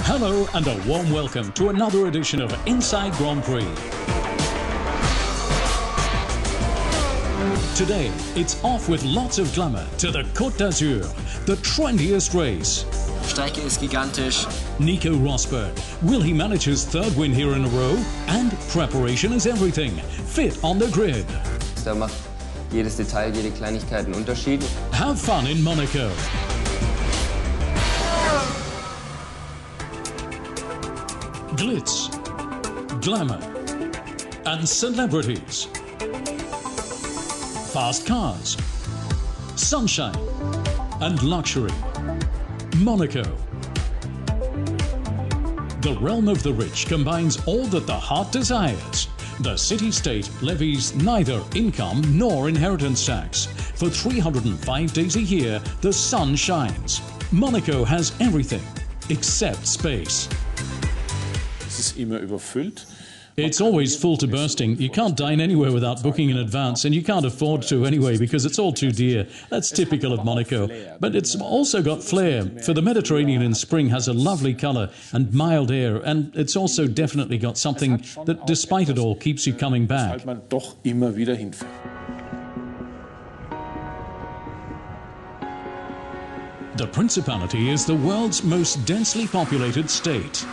Hello and a warm welcome to another edition of Inside Grand Prix. Today, it's off with lots of glamour to the Côte d'Azur, the trendiest race. Strecke ist gigantisch. Nico Rosberg, will he manage his third win here in a row? And preparation is everything. Fit on the grid. Da macht jedes Detail, jede Kleinigkeit einen Unterschied. Have fun in Monaco. Glitz, glamour, and celebrities. Fast cars, sunshine, and luxury. Monaco. The realm of the rich combines all that the heart desires. The city-state levies neither income nor inheritance tax. For 305 days a year, the sun shines. Monaco has everything except space. It's always full to bursting. You can't dine anywhere without booking in advance, and you can't afford to anyway because it's all too dear. That's typical of Monaco. But it's also got flair, for the Mediterranean in spring has a lovely colour and mild air, and it's also definitely got something that, despite it all, keeps you coming back. The Principality is the world's most densely populated state.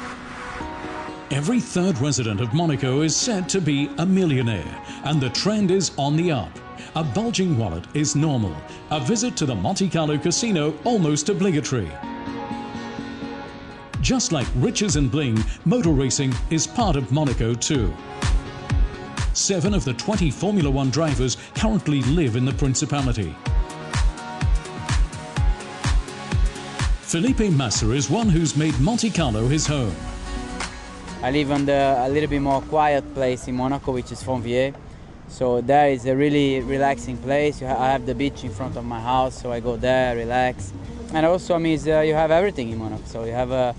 Every third resident of Monaco is said to be a millionaire, and the trend is on the up. A bulging wallet is normal. A visit to the Monte Carlo casino almost obligatory. Just like riches and bling, motor racing is part of Monaco too. 7 of the 20 Formula One drivers currently live in the Principality. Felipe Massa is one who's made Monte Carlo his home. I live on a little bit more quiet place in Monaco, which is Fontvieille. So there is a really relaxing place. I have the beach in front of my house, so I go there, relax. And also means you have everything in Monaco. So you have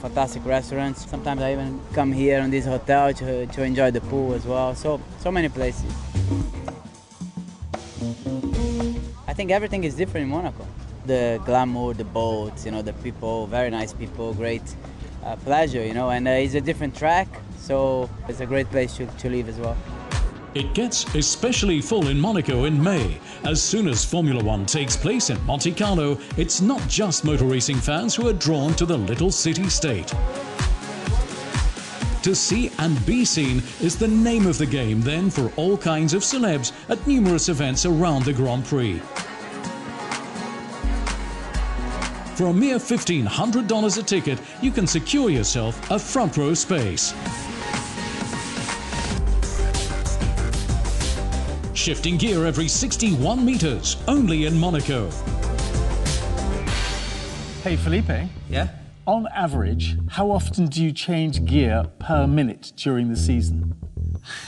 fantastic restaurants. Sometimes I even come here in this hotel to enjoy the pool as well. So many places. I think everything is different in Monaco. The glamour, the boats, the people, very nice people, great. Pleasure, and it's a different track, so it's a great place to live as well. It gets especially full in Monaco in May. As soon as Formula One takes place in Monte Carlo, it's not just motor racing fans who are drawn to the little city-state. To see and be seen is the name of the game then for all kinds of celebs at numerous events around the Grand Prix. For a mere $1,500 a ticket, you can secure yourself a front row space. Shifting gear every 61 meters, only in Monaco. Hey Felipe. Yeah? On average, how often do you change gear per minute during the season?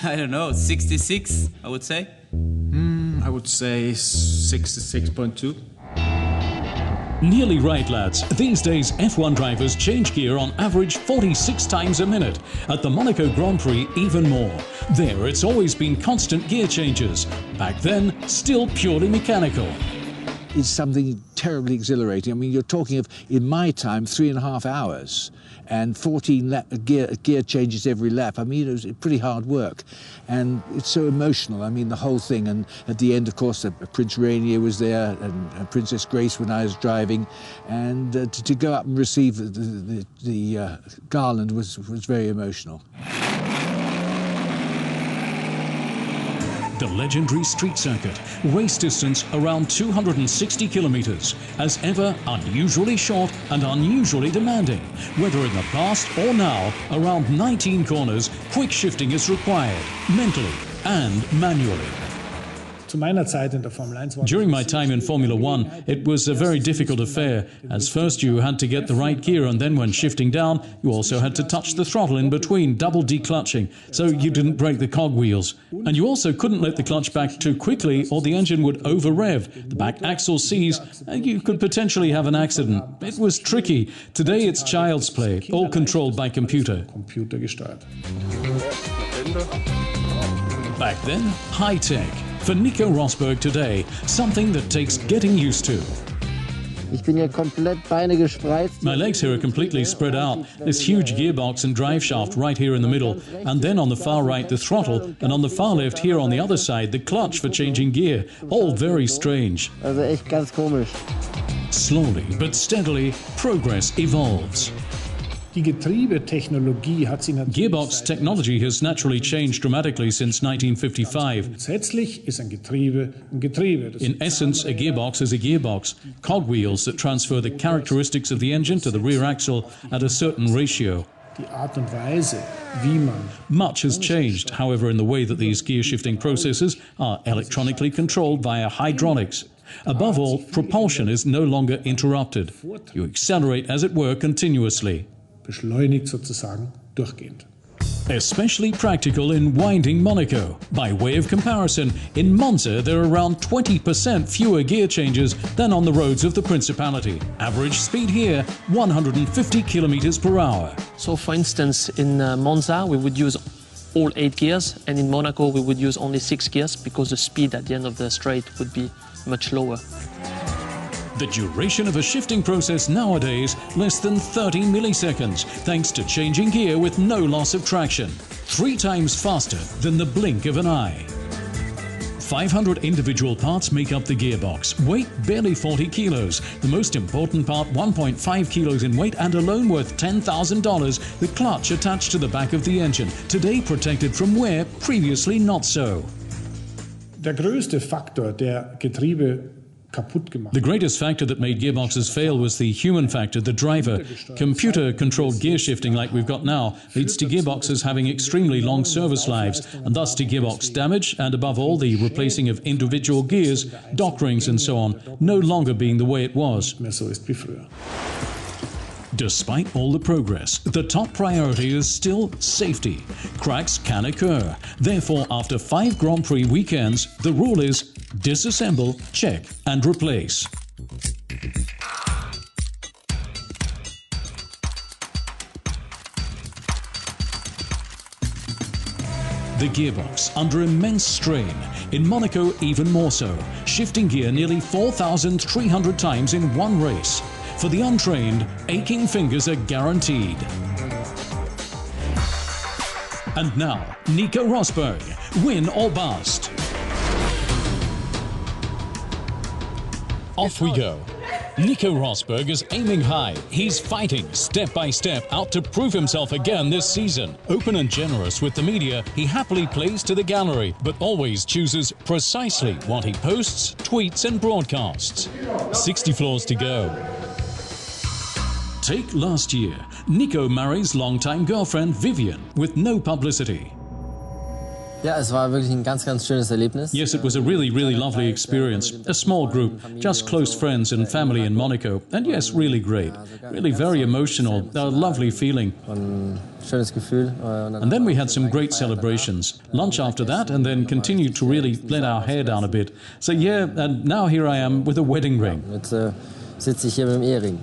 I don't know, 66, I would say. I would say 66.2. Nearly right, lads. These days, F1 drivers change gear on average 46 times a minute. At the Monaco Grand Prix, even more. There, it's always been constant gear changes. Back then, still purely mechanical. It's something terribly exhilarating. I mean, you're talking of, in my time, 3.5 hours and 14 gear changes every lap. I mean, it was pretty hard work. And it's so emotional. I mean, the whole thing. And at the end, of course, Prince Rainier was there and Princess Grace when I was driving. And to go up and receive the garland was very emotional. The legendary street circuit, race distance around 260 kilometers, as ever unusually short and unusually demanding. Whether in the past or now, around 19 corners, quick shifting is required, mentally and manually. During my time in Formula One, it was a very difficult affair, as first you had to get the right gear, and then when shifting down, you also had to touch the throttle in between, double declutching, so you didn't break the cogwheels. And you also couldn't let the clutch back too quickly, or the engine would over-rev, the back axle seize, and you could potentially have an accident. It was tricky. Today it's child's play, all controlled by computer. Back then, high-tech. For Nico Rosberg today, something that takes getting used to. Ich bin hier komplett Beine gespreizt. My legs here are completely spread out. This huge gearbox and drive shaft right here in the middle. And then on the far right, the throttle. And on the far left here on the other side, the clutch for changing gear. All very strange. Also echt ganz komisch. Slowly but steadily, progress evolves. Die Getriebetechnologie hat sie natürlich Gearbox technology has naturally changed dramatically since 1955. Grundsätzlich ist ein Getriebe ein Getriebe. Das In essence, a gearbox is a gearbox. Cogwheels that transfer the characteristics of the engine to the rear axle at a certain ratio. die Art und Weise, wie man Much has changed, however, in the way that these gear shifting processes are electronically controlled via hydraulics. Above all, propulsion is no longer interrupted. You accelerate, as it were, continuously. beschleunigt sozusagen durchgehend. Especially practical in winding Monaco. By way of comparison, in Monza there are around 20% fewer gear changes than on the roads of the Principality. Average speed here, 150 kilometers per hour. So, for instance, in Monza we would use all 8 gears, and in Monaco we would use only 6 gears because the speed at the end of the straight would be much lower. The duration of a shifting process nowadays less than 30 milliseconds, thanks to changing gear with no loss of traction. 3 times faster than the blink of an eye. 500 individual parts make up the gearbox. Weight barely 40 kilos. The most important part 1.5 kilos in weight and alone worth $10,000. The clutch attached to the back of the engine, today protected from wear, previously not so. Der größte Faktor, der Getriebe kaputt gemacht The greatest factor that made gearboxes fail was the human factor, the driver. Computer-controlled gear shifting like we've got now leads to gearboxes having extremely long service lives, and thus to gearbox damage, and above all the replacing of individual gears, dock rings and so on, no longer being the way it was. mehr so ist wie früher. Despite all the progress, the top priority is still safety. Cracks can occur. Therefore, after 5 Grand Prix weekends, the rule is disassemble, check and replace. The gearbox under immense strain. In Monaco, even more so. Shifting gear nearly 4,300 times in one race. For the untrained, aching fingers are guaranteed. And now, Nico Rosberg, win or bust. Off we go. Nico Rosberg is aiming high. He's fighting step by step out to prove himself again this season. Open and generous with the media, he happily plays to the gallery, but always chooses precisely what he posts, tweets and broadcasts. 60 floors to go. Take last year. Nico marries longtime girlfriend Vivian with no publicity. Ja, es war wirklich ein ganz, ganz schönes Erlebnis. Yes, it was a really, really lovely experience. A small group, just close friends and family in Monaco. And yes, really great. Really very emotional. A lovely feeling. Schönes Gefühl. And then we had some great celebrations. Lunch after that, and then continued to really let our hair down a bit. So yeah, and now here I am with a wedding ring. Jetzt sitze ich hier mit dem Ehering.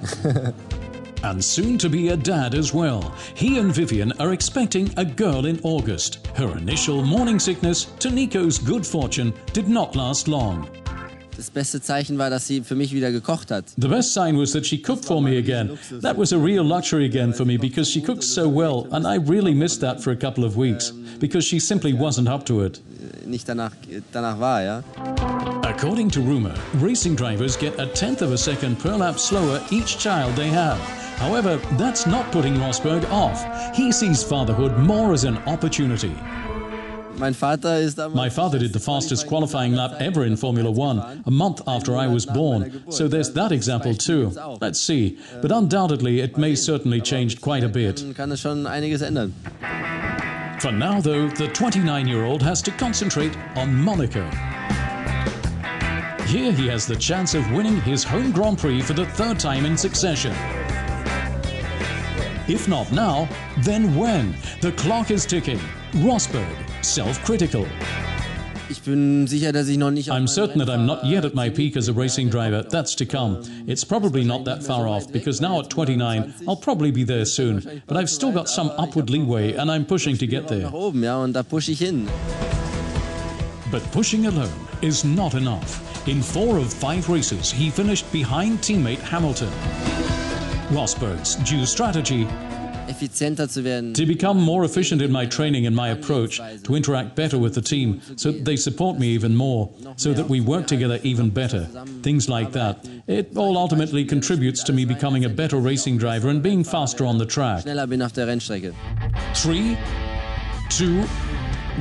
And soon to be a dad as well. He and Vivian are expecting a girl in August. Her initial morning sickness, to Nico's good fortune, did not last long. Das beste Zeichen war, dass sie für mich wieder gekocht hat. The best sign was that she cooked for me again. That was a real luxury again for me because she cooks so well, and I really missed that for a couple of weeks because she simply wasn't up to it. Nicht danach war, ja. According to rumor, racing drivers get a 1/10 of a second per lap slower each child they have. However, that's not putting Rosberg off. He sees fatherhood more as an opportunity. My father did the fastest qualifying lap ever in Formula One, a month after I was born. So there's that example too. Let's see. But undoubtedly, it may certainly change quite a bit. Kann es schon einiges ändern. For now, though, the 29-year-old has to concentrate on Monaco. Here he has the chance of winning his home Grand Prix for the 3rd time in succession. If not now, then when? The clock is ticking. Rosberg, self-critical. I'm certain that I'm not yet at my peak as a racing driver. That's to come. It's probably not that far off, because now at 29, I'll probably be there soon. But I've still got some upward leeway, and I'm pushing to get there. But pushing alone is not enough. In 4 of 5 races, he finished behind teammate Hamilton. Rosberg's due strategy: to become more efficient in my training and my approach, to interact better with the team, so that they support me even more, so that we work together even better. Things like that. It all ultimately contributes to me becoming a better racing driver and being faster on the track. 3, 2,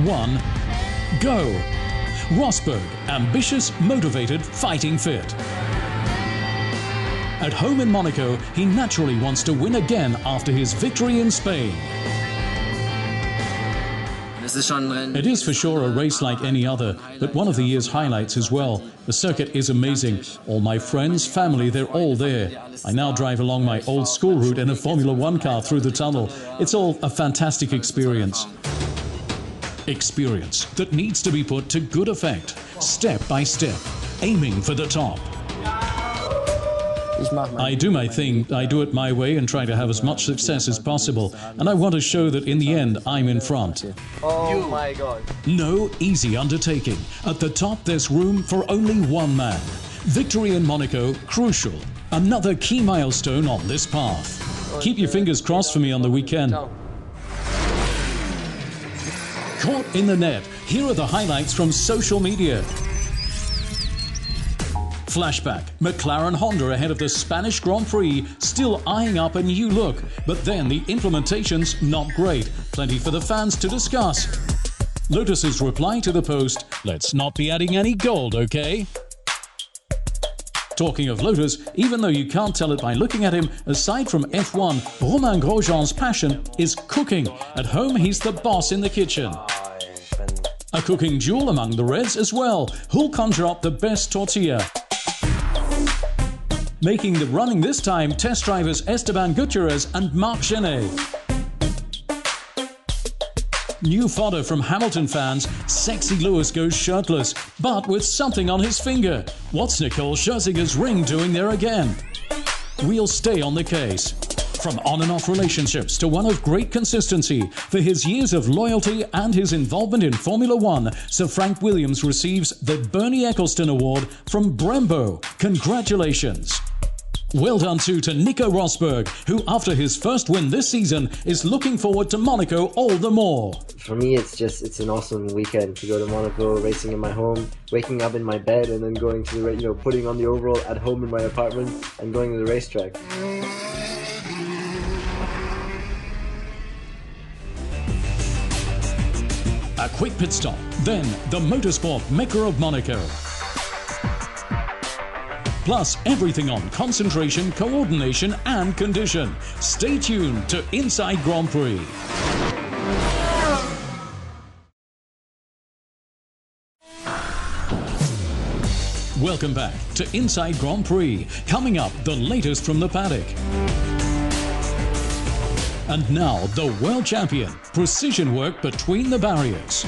1, go! Rosberg, ambitious, motivated, fighting fit. At home in Monaco, he naturally wants to win again after his victory in Spain. It is for sure a race like any other, but one of the year's highlights as well. The circuit is amazing. All my friends, family, they're all there. I now drive along my old school route in a Formula One car through the tunnel. It's all a fantastic experience. Experience that needs to be put to good effect, step by step, aiming for the top. I do my thing, I do it my way and try to have as much success as possible. And I want to show that in the end, I'm in front. Oh my God. No easy undertaking. At the top, there's room for only one man. Victory in Monaco, crucial. Another key milestone on this path. Keep your fingers crossed for me on the weekend. Caught in the net. Here are the highlights from social media. Flashback, McLaren Honda ahead of the Spanish Grand Prix, still eyeing up a new look, but then the implementation's not great. Plenty for the fans to discuss. Lotus's reply to the post: let's not be adding any gold, okay? Talking of Lotus, even though you can't tell it by looking at him, aside from F1, Romain Grosjean's passion is cooking. At home, he's the boss in the kitchen. A cooking duel among the Reds as well. Who'll conjure up the best tortilla? Making the running this time, test drivers Esteban Gutierrez and Marc Genet. New fodder from Hamilton fans, sexy Lewis goes shirtless, but with something on his finger. What's Nicole Scherzinger's ring doing there again? We'll stay on the case. From on and off relationships to one of great consistency, for his years of loyalty and his involvement in Formula One, Sir Frank Williams receives the Bernie Ecclestone Award from Brembo. Congratulations! Well done too to Nico Rosberg, who after his first win this season is looking forward to Monaco all the more. For me, it's an awesome weekend to go to Monaco, racing in my home, waking up in my bed, and then going to the putting on the overall at home in my apartment and going to the racetrack. A quick pit stop, then the motorsport mecca of Monaco. Plus everything on concentration, coordination and condition. Stay tuned to Inside Grand Prix. Welcome back to Inside Grand Prix. Coming up, the latest from the paddock. And now, the world champion. Precision work between the barriers.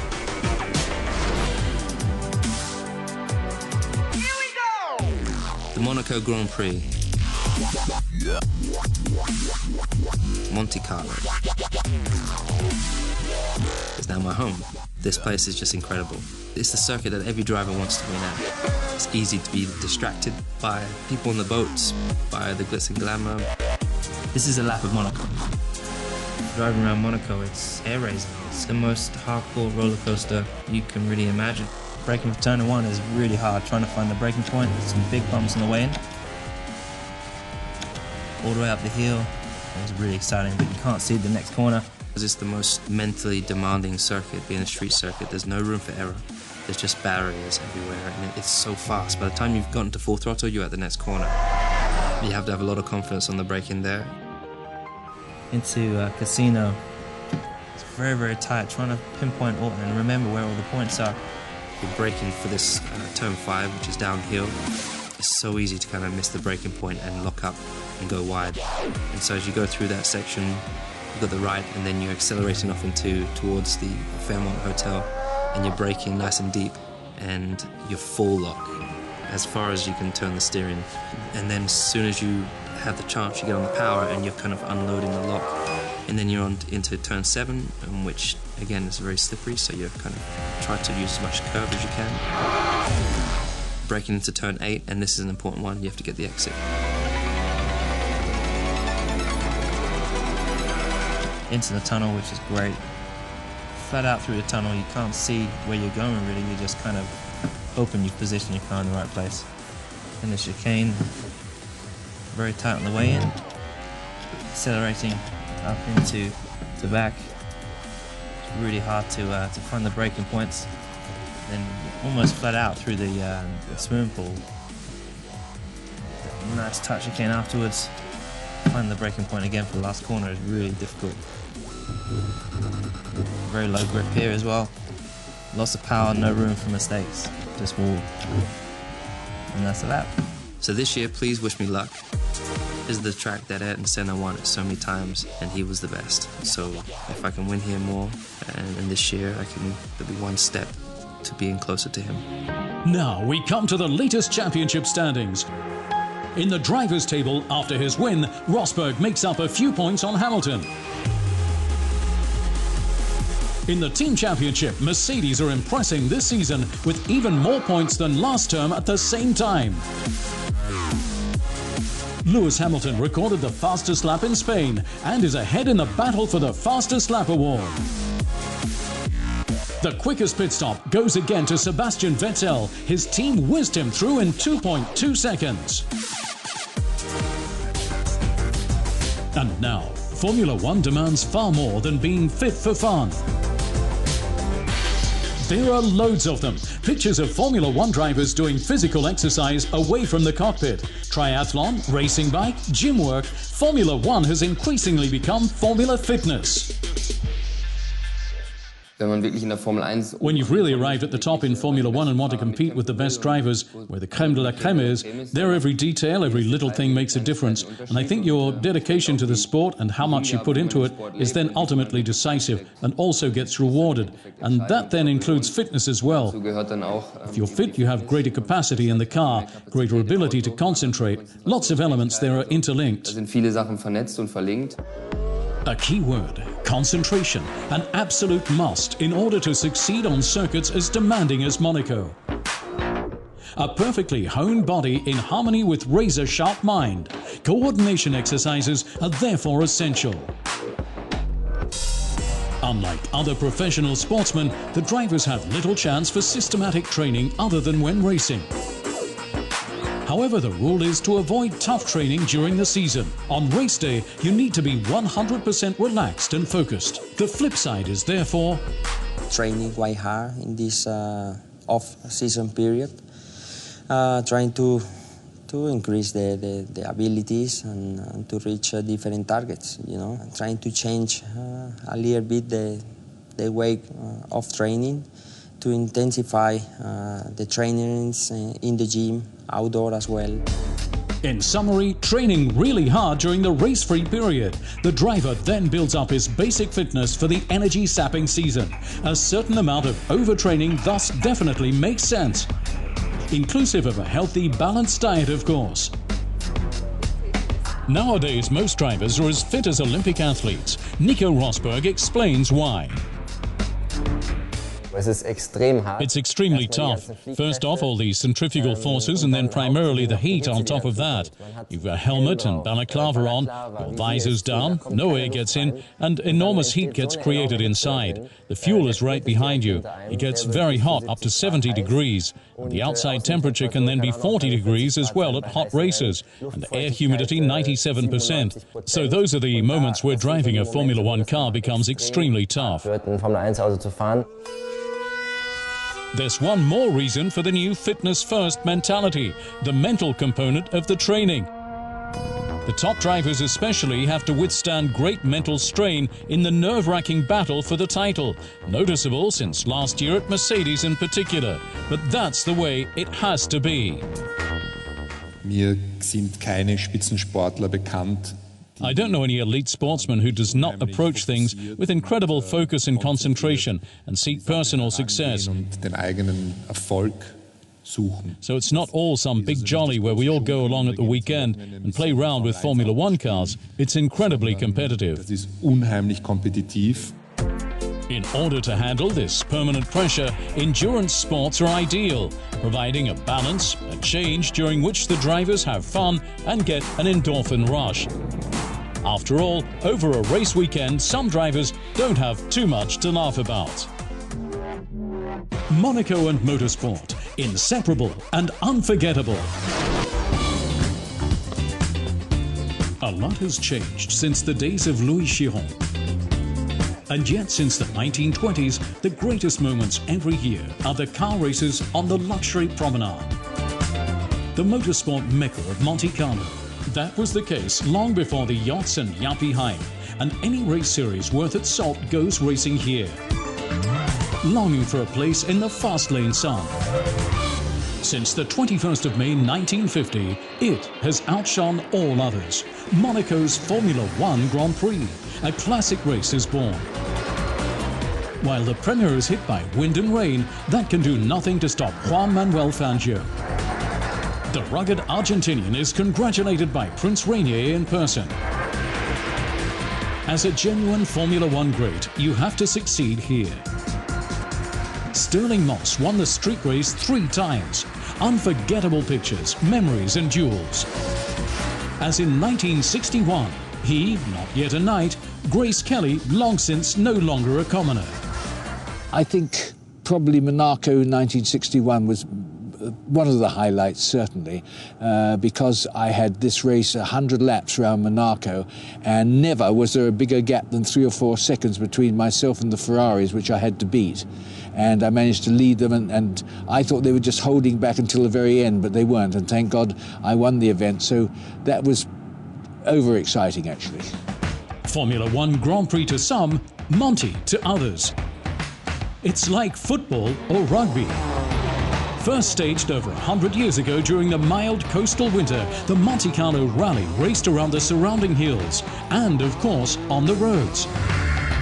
The Monaco Grand Prix. Monte Carlo. It's now my home. This place is just incredible. It's the circuit that every driver wants to win at. It's easy to be distracted by people on the boats, by the glitz and glamour. This is a lap of Monaco. Driving around Monaco, it's air raising. It's the most hardcore roller coaster you can really imagine. Braking for turn one is really hard, trying to find the braking point. There's some big bumps on the way in. All the way up the hill. It's really exciting, but you can't see the next corner. It's the most mentally demanding circuit, being a street circuit. There's no room for error. There's just barriers everywhere, and it's so fast. By the time you've gotten to full throttle, you're at the next corner. You have to have a lot of confidence on the braking there. Into Casino. It's very, very tight, trying to pinpoint all and remember where all the points are. You're braking for this turn 5, which is downhill. It's so easy to kind of miss the braking point and lock up and go wide. And so as you go through that section, you've got the right, and then you're accelerating off towards the Fairmont Hotel, and you're braking nice and deep, and you're full lock as far as you can turn the steering. And then as soon as you have the chance, you get on the power and you're kind of unloading the lock, And then you're on into turn 7, which again is very slippery, so you kind of try to use as much curve as you can. Braking into turn 8, and this is an important one, you have to get the exit. Into the tunnel, which is great. Flat out through the tunnel, you can't see where you're going really, you just kind of hoping you position your car in the right place. In the chicane, very tight on the way in, accelerating up into the back. It's really hard to find the braking points. Then almost flat out through the swimming pool. Nice tight chicane afterwards. Find the braking point again for the last corner is really difficult. Very low grip here as well. Lots of power, no room for mistakes. Just wall. And that's a lap. So this year, please wish me luck. This is the track that Ayrton Senna won it so many times, and he was the best. So if I can win here more, and this year there'll be one step to being closer to him. Now we come to the latest championship standings. In the drivers' table, after his win, Rosberg makes up a few points on Hamilton. In the team championship, Mercedes are impressing this season with even more points than last term at the same time. Lewis Hamilton recorded the fastest lap in Spain and is ahead in the battle for the fastest lap award. The quickest pit stop goes again to Sebastian Vettel. His team whizzed him through in 2.2 seconds. And now, Formula One demands far more than being fit for fun. There are loads of them. Pictures of Formula One drivers doing physical exercise away from the cockpit. Triathlon, racing bike, gym work. Formula One has increasingly become Formula Fitness. When you've really arrived at the top in Formula One and want to compete with the best drivers, where the creme de la creme is, there every detail, every little thing makes a difference. And I think your dedication to the sport and how much you put into it is then ultimately decisive and also gets rewarded. And that then includes fitness as well. If you're fit, you have greater capacity in the car, greater ability to concentrate. Lots of elements there are interlinked. A key word, concentration, an absolute must in order to succeed on circuits as demanding as Monaco. A perfectly honed body in harmony with razor-sharp mind. Coordination exercises are therefore essential. Unlike other professional sportsmen, the drivers have little chance for systematic training other than when racing. However, the rule is to avoid tough training during the season. On race day, you need to be 100% relaxed and focused. The flip side is therefore training quite hard in this off-season period, trying to increase the abilities and to reach different targets, you know. Trying to change a little bit the way of training, to intensify the trainings in the gym, outdoor as well. In summary, training really hard during the race-free period. The driver then builds up his basic fitness for the energy-sapping season. A certain amount of overtraining thus definitely makes sense, inclusive of a healthy, balanced diet, of course. Nowadays, most drivers are as fit as Olympic athletes. Nico Rosberg explains why. It's extremely tough. First off, all these centrifugal forces and then primarily the heat on top of that. You've a helmet and balaclava on, your visor's down, no air gets in, and enormous heat gets created inside. The fuel is right behind you. It gets very hot, up to 70 degrees. And the outside temperature can then be 40 degrees as well at hot races, and air humidity 97%. So those are the moments where driving a Formula One car becomes extremely tough. There's one more reason for the new fitness-first mentality, the mental component of the training. The top drivers especially have to withstand great mental strain in the nerve-wracking battle for the title, noticeable since last year at Mercedes in particular. But that's the way it has to be. Mir sind keine Spitzensportler bekannt. I don't know any elite sportsman who does not approach things with incredible focus and concentration and seek personal success. Den eigenen Erfolg suchen. So it's not all some big jolly where we all go along at the weekend and play round with Formula One cars. It's incredibly competitive. Das ist unheimlich kompetitiv. In order to handle this permanent pressure, endurance sports are ideal, providing a balance, a change during which the drivers have fun and get an endorphin rush. After all, over a race weekend, some drivers don't have too much to laugh about. Monaco and motorsport, inseparable and unforgettable. A lot has changed since the days of Louis Chiron. And yet, since the 1920s, the greatest moments every year are the car races on the luxury promenade. The motorsport mecca of Monte Carlo. That was the case long before the yachts and yuppie hype, and any race series worth its salt goes racing here. Longing for a place in the fast lane sun. Since the 21st of May 1950, it has outshone all others. Monaco's Formula One Grand Prix, a classic race, is born. While the Premier is hit by wind and rain, that can do nothing to stop Juan Manuel Fangio. The rugged Argentinian is congratulated by Prince Rainier in person. As a genuine Formula One great, you have to succeed here. Stirling Moss won the street race 3 times. Unforgettable pictures, memories and duels. As in 1961, he, not yet a knight, Grace Kelly, long since no longer a commoner. I think probably Monaco 1961 was one of the highlights, certainly, because I had this race 100 laps around Monaco, and never was there a bigger gap than 3 or 4 seconds between myself and the Ferraris, which I had to beat. And I managed to lead them, and I thought they were just holding back until the very end, but they weren't, and thank God I won the event. So that was overexciting, actually. Formula One Grand Prix to some, Monte to others. It's like football or rugby. First staged over 100 years ago during the mild coastal winter, the Monte Carlo Rally raced around the surrounding hills and, of course, on the roads.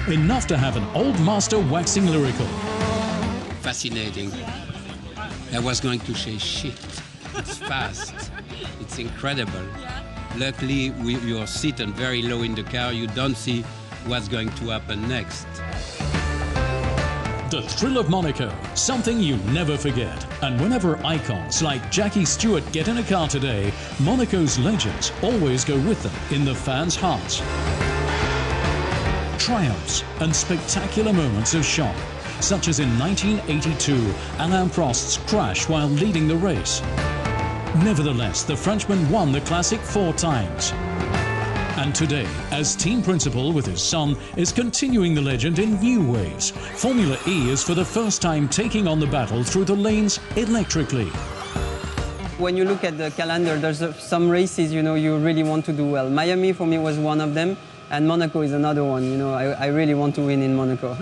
Enough to have an old master waxing lyrical. Fascinating. I was going to say shit. It's fast. It's incredible. Luckily, you're sitting very low in the car. You don't see what's going to happen next. The thrill of Monaco, something you never forget. And whenever icons like Jackie Stewart get in a car today, Monaco's legends always go with them in the fans' hearts. Triumphs and spectacular moments of shock, such as in 1982, Alain Prost's crash while leading the race. Nevertheless, the Frenchman won the classic 4 times. And today, as team principal with his son, is continuing the legend in new ways. Formula E is for the first time taking on the battle through the lanes electrically. When you look at the calendar, there's some races, you know, you really want to do well. Miami for me was one of them, and Monaco is another one. You know, I really want to win in Monaco.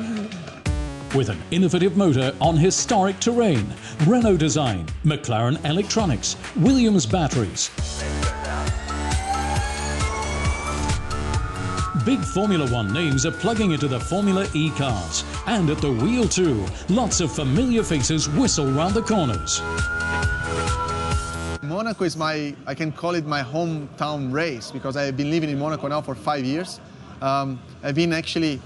With an innovative motor on historic terrain, Renault design, McLaren electronics, Williams batteries. Big Formula One names are plugging into the Formula E cars. And at the wheel too, lots of familiar faces whistle round the corners. Monaco is I can call it my hometown race, because I've been living in Monaco now for 5 years. I've been actually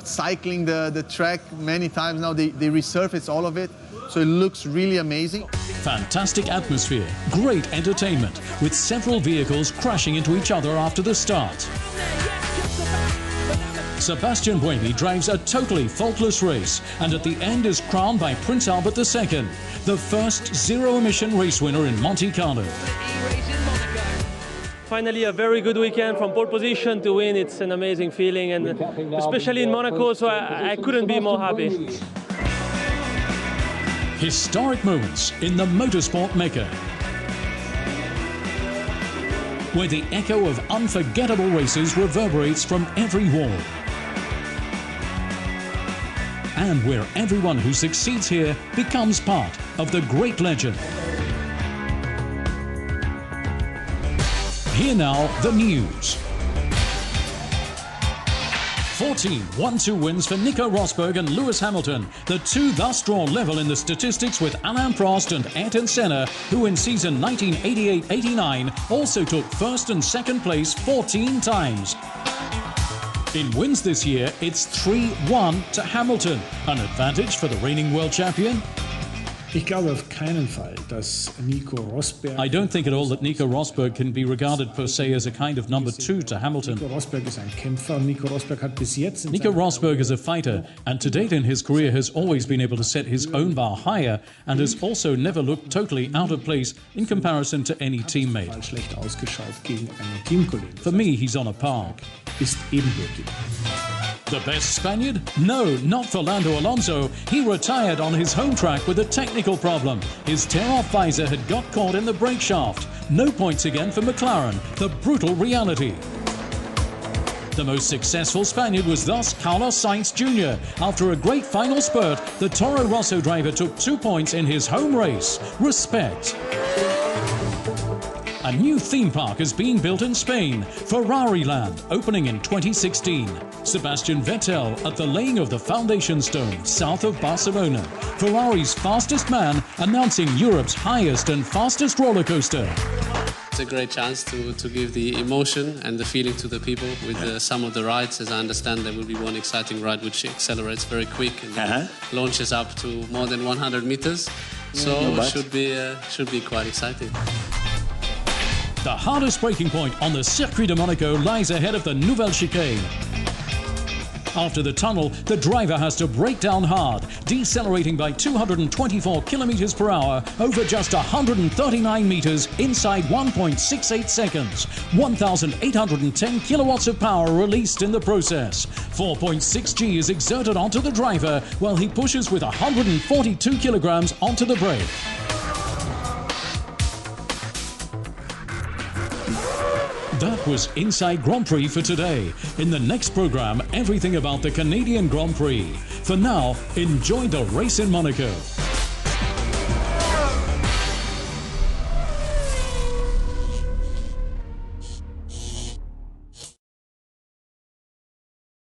cycling the track many times now. They resurface all of it, so it looks really amazing. Fantastic atmosphere, great entertainment, with several vehicles crashing into each other after the start. Sebastian Buemi drives a totally faultless race, and at the end is crowned by Prince Albert II, the first zero-emission race winner in Monte Carlo. Finally, a very good weekend from pole position to win. It's an amazing feeling, and especially in Monaco, so I couldn't be more happy. Historic moments in the motorsport mecca, where the echo of unforgettable races reverberates from every wall, and where everyone who succeeds here becomes part of the great legend. Here now, the news. 14 1-2 wins for Nico Rosberg and Lewis Hamilton. The two thus draw level in the statistics with Alain Prost and Ayrton Senna, who in season 1988-89 also took first and second place 14 times. In wins this year, it's 3-1 to Hamilton, an advantage for the reigning world champion. Ich glaube auf keinen Fall, dass Nico Rosberg... I don't think at all that Nico Rosberg can be regarded per se as a kind of number two to Hamilton. Nico Rosberg ist ein Kämpfer. Nico Rosberg hat bis jetzt... Nico Rosberg is a fighter, and to date in his career has always been able to set his own bar higher and has also never looked totally out of place in comparison to any teammate. Schlecht ausgeschaut gegen einen Teamkollegen. For me, he's on a par. Ist ebenbürtig. The best Spaniard? No, not Fernando Alonso. He retired on his home track with a technical problem. His tear-off visor had got caught in the brake shaft. No points again for McLaren, the brutal reality. The most successful Spaniard was thus Carlos Sainz Jr. After a great final spurt, the Toro Rosso driver took 2 points in his home race. Respect. A new theme park is being built in Spain, Ferrari Land, opening in 2016. Sebastian Vettel at the laying of the foundation stone south of Barcelona. Ferrari's fastest man announcing Europe's highest and fastest roller coaster. It's a great chance to give the emotion and the feeling to the people with some of the rides. As I understand, there will be one exciting ride which accelerates very quick and launches up to more than 100 meters. So it should be quite exciting. The hardest braking point on the Circuit de Monaco lies ahead of the Nouvelle Chicane. After the tunnel, the driver has to brake down hard, decelerating by 224 kilometers per hour over just 139 meters inside 1.68 seconds. 1,810 kilowatts of power released in the process. 4.6 G is exerted onto the driver while he pushes with 142 kilograms onto the brake. That was Inside Grand Prix for today. In the next program, everything about the Canadian Grand Prix. For now, enjoy the race in Monaco.